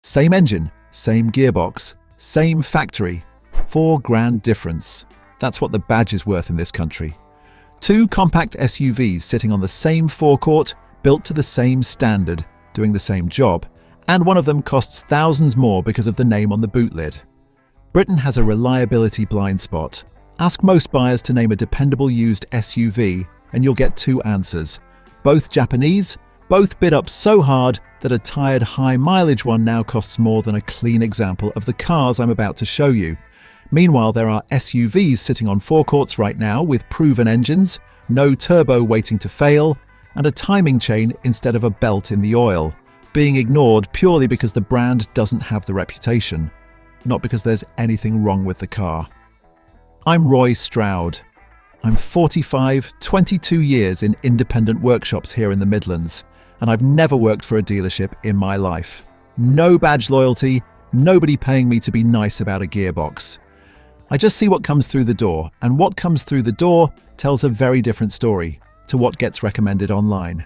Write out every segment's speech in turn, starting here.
Same engine, same gearbox, same factory, £4,000 difference. That's what the badge is worth in this country. Two compact SUVs sitting on the same forecourt, built to the same standard, doing the same job, and one of them costs thousands more because of the name on the boot lid. Britain has a reliability blind spot. Ask most buyers to name a dependable used SUV, and you'll get two answers. Both Japanese, both bid up so hard that a tired high-mileage one now costs more than a clean example of the cars I'm about to show you. Meanwhile, there are SUVs sitting on forecourts right now with proven engines, no turbo waiting to fail, and a timing chain instead of a belt in the oil, being ignored purely because the brand doesn't have the reputation, not because there's anything wrong with the car. I'm Roy Stroud. I'm 45, 22 years in independent workshops here in the Midlands, and I've never worked for a dealership in my life. No badge loyalty, nobody paying me to be nice about a gearbox. I just see what comes through the door, and what comes through the door tells a very different story to what gets recommended online.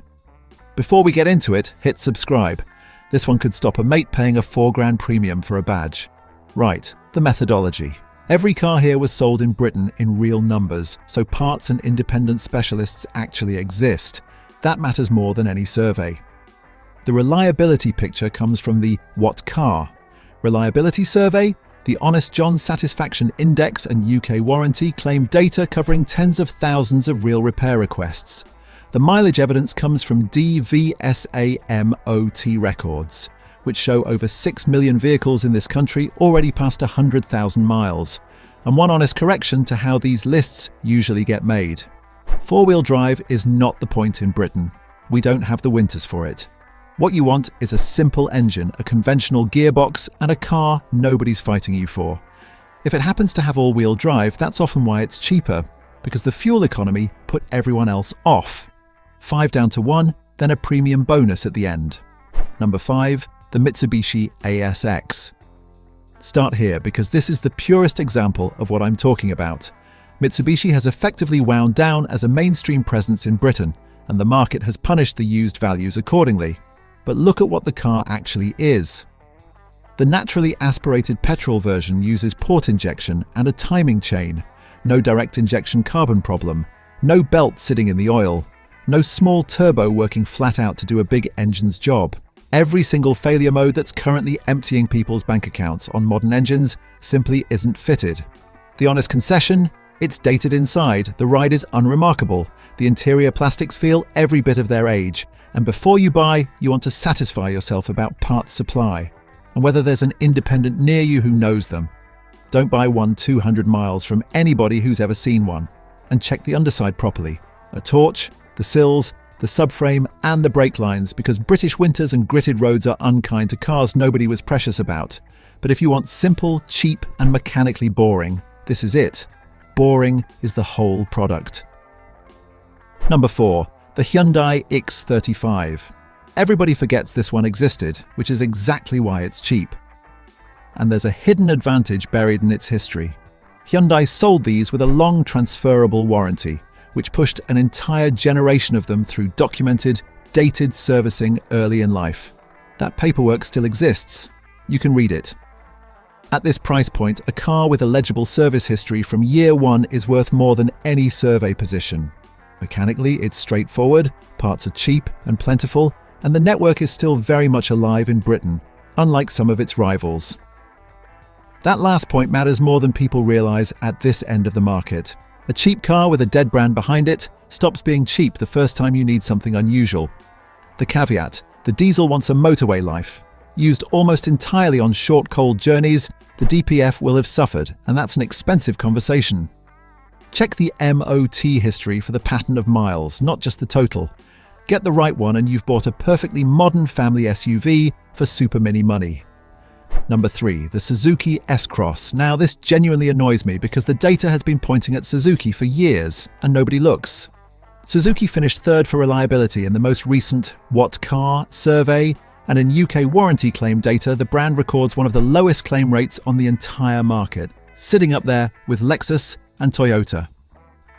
Before we get into it, hit subscribe. This one could stop a mate paying a £4,000 premium for a badge. Right, the methodology. Every car here was sold in Britain in real numbers, so parts and independent specialists actually exist. That matters more than any survey. The reliability picture comes from the What Car? Reliability survey, the Honest John Satisfaction Index and UK Warranty claim data covering tens of thousands of real repair requests. The mileage evidence comes from DVSA-MOT records, which show over 6 million vehicles in this country already past 100,000 miles, and one honest correction to how these lists usually get made. Four-wheel drive is not the point in Britain. We don't have the winters for it. What you want is a simple engine, a conventional gearbox, and a car nobody's fighting you for. If it happens to have all-wheel drive, that's often why it's cheaper, because the fuel economy put everyone else off. 5 down to 1, then a premium bonus at the end. Number 5, the Mitsubishi ASX. Start here because this is the purest example of what I'm talking about. Mitsubishi has effectively wound down as a mainstream presence in Britain, and the market has punished the used values accordingly. But look at what the car actually is. The naturally aspirated petrol version uses port injection and a timing chain, no direct injection carbon problem, no belt sitting in the oil, no small turbo working flat out to do a big engine's job. Every single failure mode that's currently emptying people's bank accounts on modern engines simply isn't fitted. The honest concession? It's dated inside, the ride is unremarkable, the interior plastics feel every bit of their age, and before you buy, you want to satisfy yourself about parts supply, and whether there's an independent near you who knows them. Don't buy one 200 miles from anybody who's ever seen one, and check the underside properly. A torch, the sills, the subframe and the brake lines, because British winters and gritted roads are unkind to cars nobody was precious about. But if you want simple, cheap and mechanically boring, this is it. Boring is the whole product. Number 4, the Hyundai X35. Everybody forgets this one existed, which is exactly why it's cheap. And there's a hidden advantage buried in its history. Hyundai sold these with a long transferable warranty, which pushed an entire generation of them through documented, dated servicing early in life. That paperwork still exists. You can read it. At this price point, a car with a legible service history from year one is worth more than any survey position. Mechanically, it's straightforward, parts are cheap and plentiful, and the network is still very much alive in Britain, unlike some of its rivals. That last point matters more than people realise at this end of the market. A cheap car with a dead brand behind it stops being cheap the first time you need something unusual. The caveat: the diesel wants a motorway life. Used almost entirely on short, cold journeys, the DPF will have suffered, and that's an expensive conversation. Check the MOT history for the pattern of miles, not just the total. Get the right one and you've bought a perfectly modern family SUV for super mini money. Number 3, the Suzuki S-Cross. Now this genuinely annoys me because the data has been pointing at Suzuki for years and nobody looks. Suzuki finished third for reliability in the most recent What Car? Survey, and in UK warranty claim data, the brand records one of the lowest claim rates on the entire market, sitting up there with Lexus and Toyota.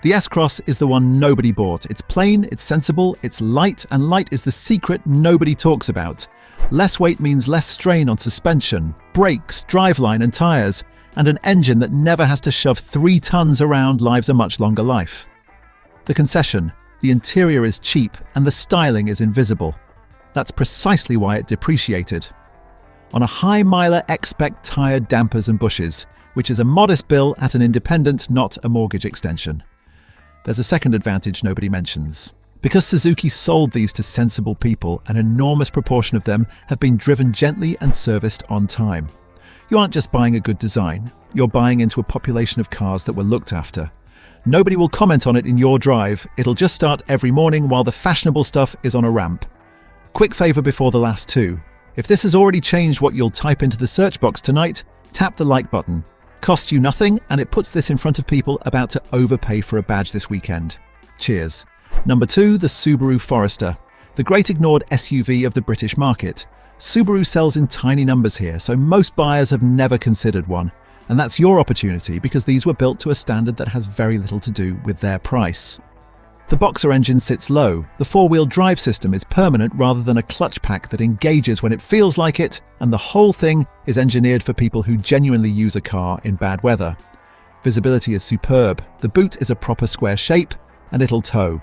The S-Cross is the one nobody bought. It's plain, it's sensible, it's light, and light is the secret nobody talks about. Less weight means less strain on suspension, brakes, driveline and tyres, and an engine that never has to shove 3 tons around lives a much longer life. The concession: the interior is cheap and the styling is invisible. That's precisely why it depreciated. On a high-miler, expect tyre dampers and bushes, which is a modest bill at an independent, not a mortgage extension. There's a second advantage nobody mentions. Because Suzuki sold these to sensible people, an enormous proportion of them have been driven gently and serviced on time. You aren't just buying a good design, you're buying into a population of cars that were looked after. Nobody will comment on it in your drive, it'll just start every morning while the fashionable stuff is on a ramp. Quick favour before the last two. If this has already changed what you'll type into the search box tonight, tap the like button. Costs you nothing, and it puts this in front of people about to overpay for a badge this weekend. Cheers. Number 2, the Subaru Forester, the great ignored SUV of the British market. Subaru sells in tiny numbers here, so most buyers have never considered one. And that's your opportunity because these were built to a standard that has very little to do with their price. The boxer engine sits low, the 4-wheel drive system is permanent rather than a clutch pack that engages when it feels like it, and the whole thing is engineered for people who genuinely use a car in bad weather. Visibility is superb, the boot is a proper square shape, and it'll tow.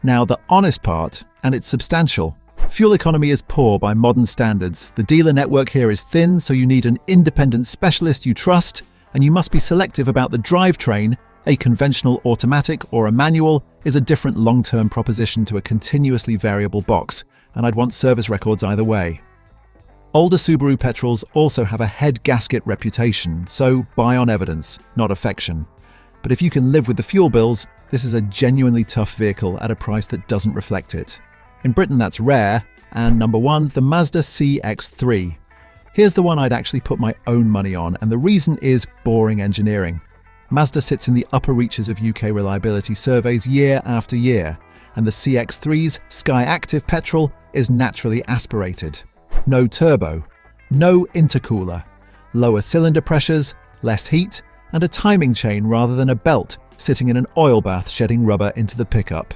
Now the honest part, and it's substantial. Fuel economy is poor by modern standards, the dealer network here is thin, so you need an independent specialist you trust, and you must be selective about the drivetrain. A conventional automatic or a manual is a different long-term proposition to a continuously variable box, and I'd want service records either way. Older Subaru petrols also have a head gasket reputation, so buy on evidence, not affection. But if you can live with the fuel bills, this is a genuinely tough vehicle at a price that doesn't reflect it. In Britain that's rare, and number 1, the Mazda CX-3. Here's the one I'd actually put my own money on, and the reason is boring engineering. Mazda sits in the upper reaches of UK reliability surveys year after year, and the CX-3's Sky Active petrol is naturally aspirated. No turbo, no intercooler, lower cylinder pressures, less heat, and a timing chain rather than a belt sitting in an oil bath shedding rubber into the pickup.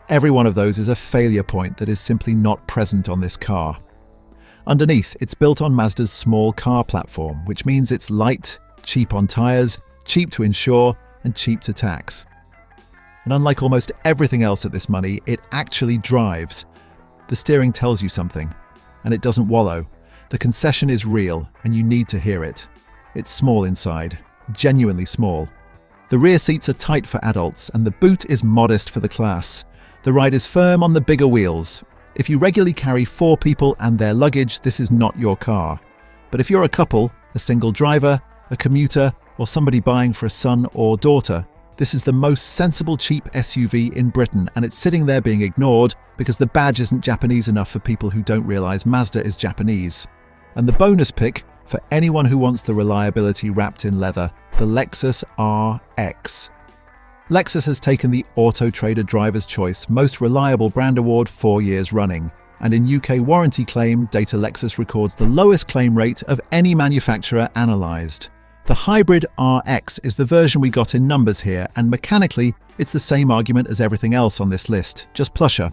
Every one of those is a failure point that is simply not present on this car. Underneath, it's built on Mazda's small car platform, which means it's light, cheap on tyres, cheap to insure, and cheap to tax. And unlike almost everything else at this money, it actually drives. The steering tells you something, and it doesn't wallow. The concession is real, and you need to hear it. It's small inside, genuinely small. The rear seats are tight for adults, and the boot is modest for the class. The ride is firm on the bigger wheels. If you regularly carry 4 people and their luggage, this is not your car. But if you're a couple, a single driver, a commuter, or somebody buying for a son or daughter, this is the most sensible cheap SUV in Britain, and it's sitting there being ignored because the badge isn't Japanese enough for people who don't realise Mazda is Japanese. And the bonus pick, for anyone who wants the reliability wrapped in leather, the Lexus RX. Lexus has taken the Auto Trader Driver's Choice Most Reliable Brand Award 4 years running, and in UK warranty claim data Lexus records the lowest claim rate of any manufacturer analysed. The Hybrid RX is the version we got in numbers here, and mechanically, it's the same argument as everything else on this list, just plusher.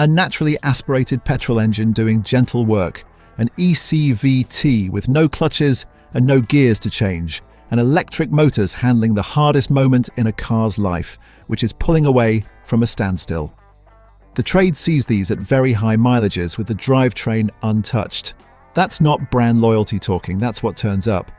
A naturally aspirated petrol engine doing gentle work, an ECVT with no clutches and no gears to change, and electric motors handling the hardest moment in a car's life, which is pulling away from a standstill. The trade sees these at very high mileages with the drivetrain untouched. That's not brand loyalty talking, that's what turns up.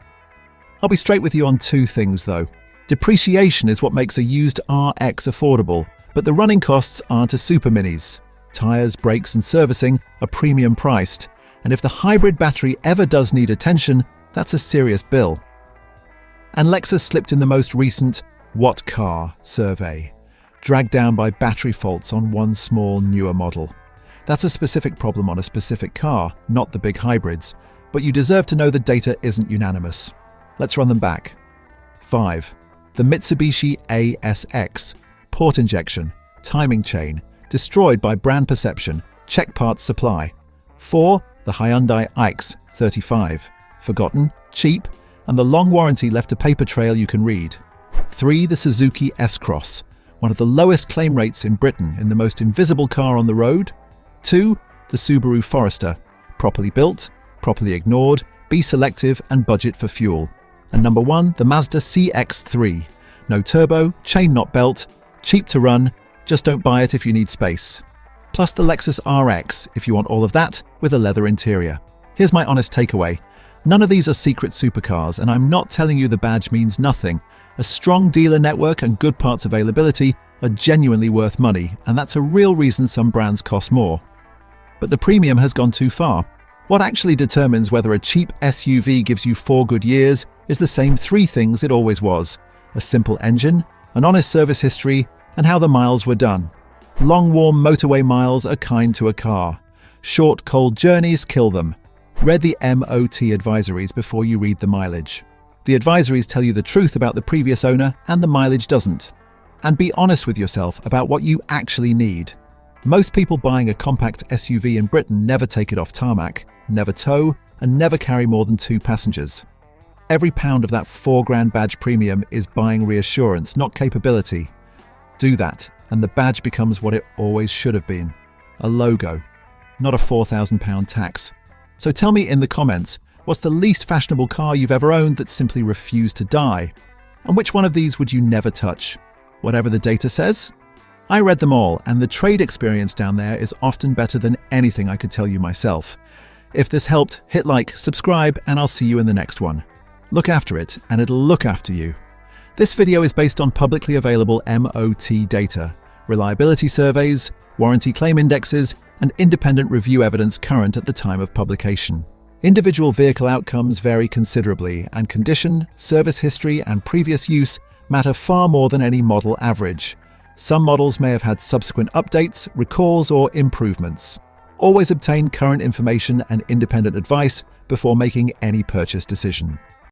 I'll be straight with you on 2 things though. Depreciation is what makes a used RX affordable, but the running costs aren't a super minis. Tyres, brakes and servicing are premium priced, and if the hybrid battery ever does need attention, that's a serious bill. And Lexus slipped in the most recent What Car survey, dragged down by battery faults on one small newer model. That's a specific problem on a specific car, not the big hybrids, but you deserve to know the data isn't unanimous. Let's run them back. 5. The Mitsubishi ASX. Port injection. Timing chain. Destroyed by brand perception. Check parts supply. 4. The Hyundai iX35. Forgotten, cheap, and the long warranty left a paper trail you can read. 3. The Suzuki S-Cross. one of the lowest claim rates in Britain in the most invisible car on the road. 2. The Subaru Forester. Properly built, properly ignored, be selective and budget for fuel. And number 1, the Mazda CX-3. No turbo, chain not belt, cheap to run, just don't buy it if you need space. Plus the Lexus RX if you want all of that with a leather interior. Here's my honest takeaway. None of these are secret supercars, and I'm not telling you the badge means nothing. A strong dealer network and good parts availability are genuinely worth money, and that's a real reason some brands cost more. But the premium has gone too far. What actually determines whether a cheap SUV gives you 4 good years is the same 3 things it always was: a simple engine, an honest service history, and how the miles were done. Long, warm motorway miles are kind to a car. Short, cold journeys kill them. Read the MOT advisories before you read the mileage. The advisories tell you the truth about the previous owner, and the mileage doesn't. And be honest with yourself about what you actually need. Most people buying a compact SUV in Britain never take it off tarmac, never tow, and never carry more than 2 passengers. Every pound of that £4,000 badge premium is buying reassurance, not capability. Do that, and the badge becomes what it always should have been: a logo, not a £4,000 tax. So tell me in the comments, what's the least fashionable car you've ever owned that simply refused to die? And which one of these would you never touch? Whatever the data says? I read them all, and the trade experience down there is often better than anything I could tell you myself. If this helped, hit like, subscribe, and I'll see you in the next one. Look after it, and it'll look after you. This video is based on publicly available MOT data, reliability surveys, warranty claim indexes, and independent review evidence current at the time of publication. Individual vehicle outcomes vary considerably, and condition, service history, and previous use matter far more than any model average. Some models may have had subsequent updates, recalls, or improvements. Always obtain current information and independent advice before making any purchase decision.